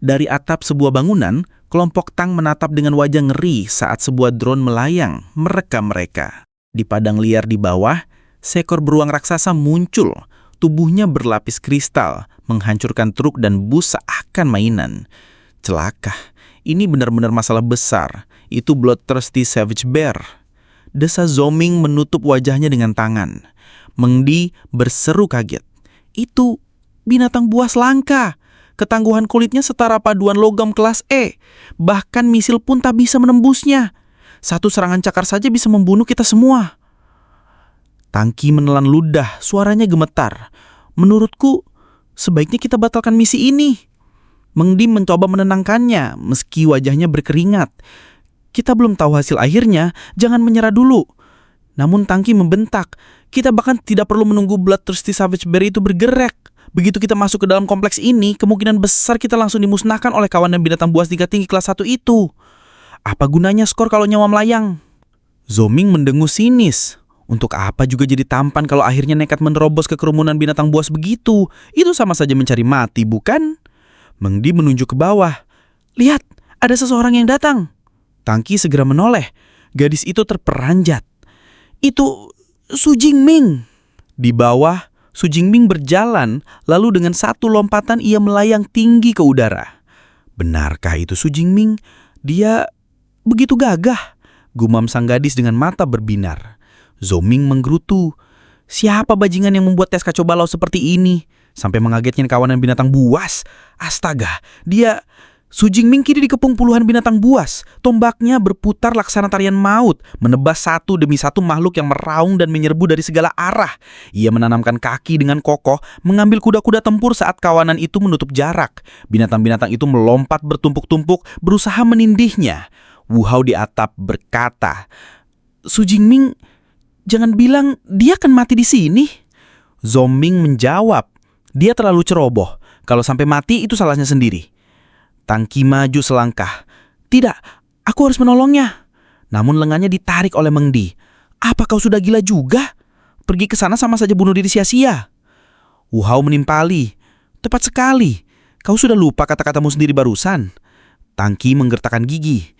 Dari atap sebuah bangunan, kelompok Tang menatap dengan wajah ngeri saat sebuah drone melayang merekam mereka. Di padang liar di bawah, seekor beruang raksasa muncul. Tubuhnya berlapis kristal, menghancurkan truk dan bus seakan mainan. Celaka, ini benar-benar masalah besar. Itu Bloodthirsty Savage Bear. Desa Zoming menutup wajahnya dengan tangan. Meng Di berseru kaget. Itu binatang buas langka. Ketangguhan kulitnya setara paduan logam kelas E. Bahkan misil pun tak bisa menembusnya. Satu serangan cakar saja bisa membunuh kita semua. Tang Qi menelan ludah, suaranya gemetar. Menurutku, sebaiknya kita batalkan misi ini. Meng Di mencoba menenangkannya, meski wajahnya berkeringat. Kita belum tahu hasil akhirnya, jangan menyerah dulu. Namun Tang Qi membentak, kita bahkan tidak perlu menunggu Bloodthirsty Savage Bear itu bergerak. Begitu kita masuk ke dalam kompleks ini, kemungkinan besar kita langsung dimusnahkan oleh kawanan binatang buas tingkat tinggi kelas 1 itu. Apa gunanya skor kalau nyawa melayang? Zoming mendengus sinis. Untuk apa juga jadi tampan kalau akhirnya nekat menerobos ke kerumunan binatang buas begitu? Itu sama saja mencari mati, bukan? Meng Di menunjuk ke bawah. Lihat, ada seseorang yang datang. Tang Qi segera menoleh. Gadis itu terperanjat. Itu Su Jingming. Di bawah, Su Jingming berjalan, lalu dengan satu lompatan ia melayang tinggi ke udara. Benarkah itu Su Jingming? Dia begitu gagah, gumam sang gadis dengan mata berbinar. Zoming menggerutu. Siapa bajingan yang membuat tes kacau balau seperti ini? Sampai mengagetkan kawanan binatang buas. Astaga, Su Jingming kini dikepung puluhan binatang buas. Tombaknya berputar laksana tarian maut, menebas satu demi satu makhluk yang meraung dan menyerbu dari segala arah. Ia menanamkan kaki dengan kokoh, mengambil kuda-kuda tempur saat kawanan itu menutup jarak. Binatang-binatang itu melompat bertumpuk-tumpuk, berusaha menindihnya. Wu Hao di atap berkata, Su Jingming, jangan bilang dia akan mati di sini. Zoming menjawab, dia terlalu ceroboh. Kalau sampai mati itu salahnya sendiri. Tang Qi maju selangkah. Tidak, aku harus menolongnya. Namun lengannya ditarik oleh Meng Di. Apa kau sudah gila juga? Pergi ke sana sama saja bunuh diri sia-sia. Wu Hao menimpali. Tepat sekali. Kau sudah lupa kata-katamu sendiri barusan. Tang Qi menggertakkan gigi.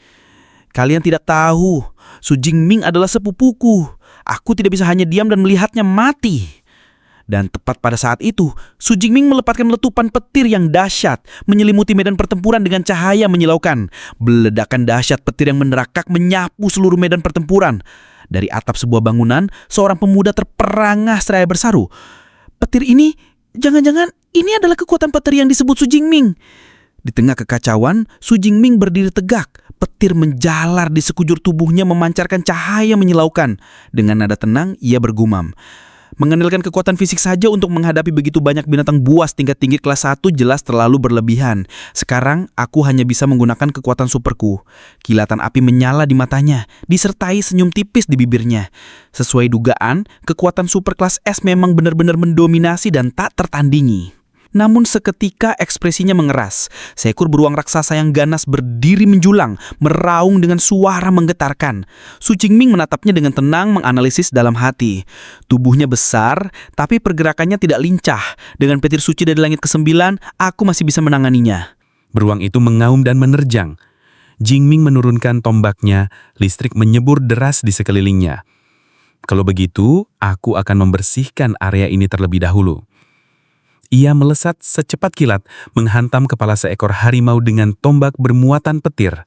Kalian tidak tahu, Su Jingming adalah sepupuku. Aku tidak bisa hanya diam dan melihatnya mati. Dan tepat pada saat itu, Su Jingming melepaskan letupan petir yang dahsyat, menyelimuti medan pertempuran dengan cahaya menyilaukan. Ledakan dahsyat petir yang menerakak menyapu seluruh medan pertempuran. Dari atap sebuah bangunan, seorang pemuda terperangah seraya bersaru. Petir ini, jangan-jangan ini adalah kekuatan petir yang disebut Su Jingming. Di tengah kekacauan, Su Jingming berdiri tegak. Petir menjalar di sekujur tubuhnya memancarkan cahaya menyilaukan. Dengan nada tenang, ia bergumam. Mengandalkan kekuatan fisik saja untuk menghadapi begitu banyak binatang buas tingkat tinggi kelas 1 jelas terlalu berlebihan. Sekarang aku hanya bisa menggunakan kekuatan superku. Kilatan api menyala di matanya, disertai senyum tipis di bibirnya. Sesuai dugaan, kekuatan super kelas S memang benar-benar mendominasi dan tak tertandingi. Namun seketika ekspresinya mengeras. Seekor beruang raksasa yang ganas berdiri menjulang, meraung dengan suara menggetarkan. Su Jingming menatapnya dengan tenang, menganalisis dalam hati. Tubuhnya besar, tapi pergerakannya tidak lincah. Dengan petir suci dari langit ke-9, aku masih bisa menanganinya. Beruang itu mengaum dan menerjang. Jingming menurunkan tombaknya, listrik menyebur deras di sekelilingnya. Kalau begitu, aku akan membersihkan area ini terlebih dahulu. Ia melesat secepat kilat, menghantam kepala seekor harimau dengan tombak bermuatan petir.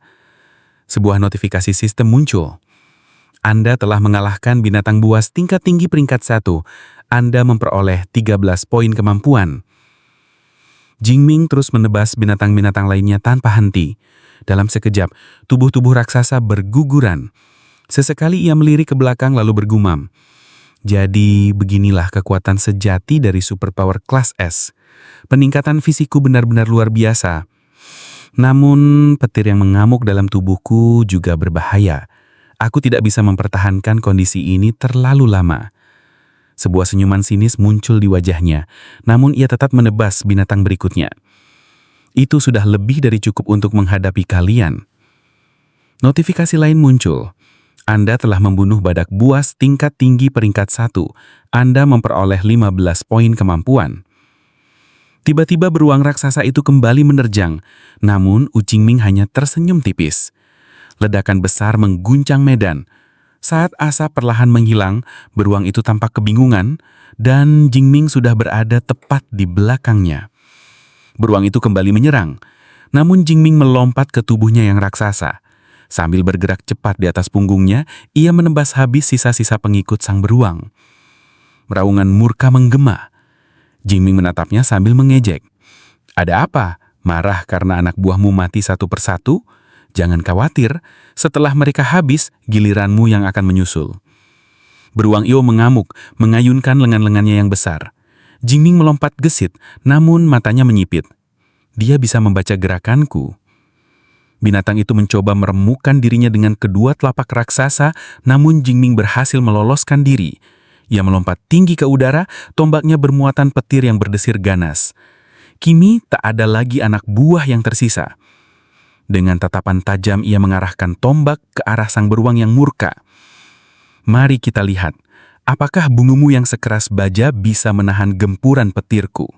Sebuah notifikasi sistem muncul. Anda telah mengalahkan binatang buas tingkat tinggi peringkat 1. Anda memperoleh 13 poin kemampuan. Jingming terus menebas binatang-binatang lainnya tanpa henti. Dalam sekejap, tubuh-tubuh raksasa berguguran. Sesekali ia melirik ke belakang lalu bergumam. Jadi beginilah kekuatan sejati dari superpower kelas S. Peningkatan fisikku benar-benar luar biasa. Namun petir yang mengamuk dalam tubuhku juga berbahaya. Aku tidak bisa mempertahankan kondisi ini terlalu lama. Sebuah senyuman sinis muncul di wajahnya, namun ia tetap menebas binatang berikutnya. Itu sudah lebih dari cukup untuk menghadapi kalian. Notifikasi lain muncul. Anda telah membunuh badak buas tingkat tinggi peringkat 1. Anda memperoleh 15 poin kemampuan. Tiba-tiba beruang raksasa itu kembali menerjang, namun U Jingming hanya tersenyum tipis. Ledakan besar mengguncang medan. Saat asap perlahan menghilang, beruang itu tampak kebingungan, dan Jingming sudah berada tepat di belakangnya. Beruang itu kembali menyerang, namun Jingming melompat ke tubuhnya yang raksasa. Sambil bergerak cepat di atas punggungnya, ia menebas habis sisa-sisa pengikut sang beruang. Raungan murka menggema. Jingming menatapnya sambil mengejek. "Ada apa? Marah karena anak buahmu mati satu persatu? Jangan khawatir, setelah mereka habis, giliranmu yang akan menyusul." Beruang Io mengamuk, mengayunkan lengan-lengannya yang besar. Jingming melompat gesit, namun matanya menyipit. Dia bisa membaca gerakanku. Binatang itu mencoba meremukkan dirinya dengan kedua telapak raksasa, namun Jingming berhasil meloloskan diri. Ia melompat tinggi ke udara, tombaknya bermuatan petir yang berdesir ganas. Kini tak ada lagi anak buah yang tersisa. Dengan tatapan tajam ia mengarahkan tombak ke arah sang beruang yang murka. "Mari kita lihat, apakah bungumu yang sekeras baja bisa menahan gempuran petirku?"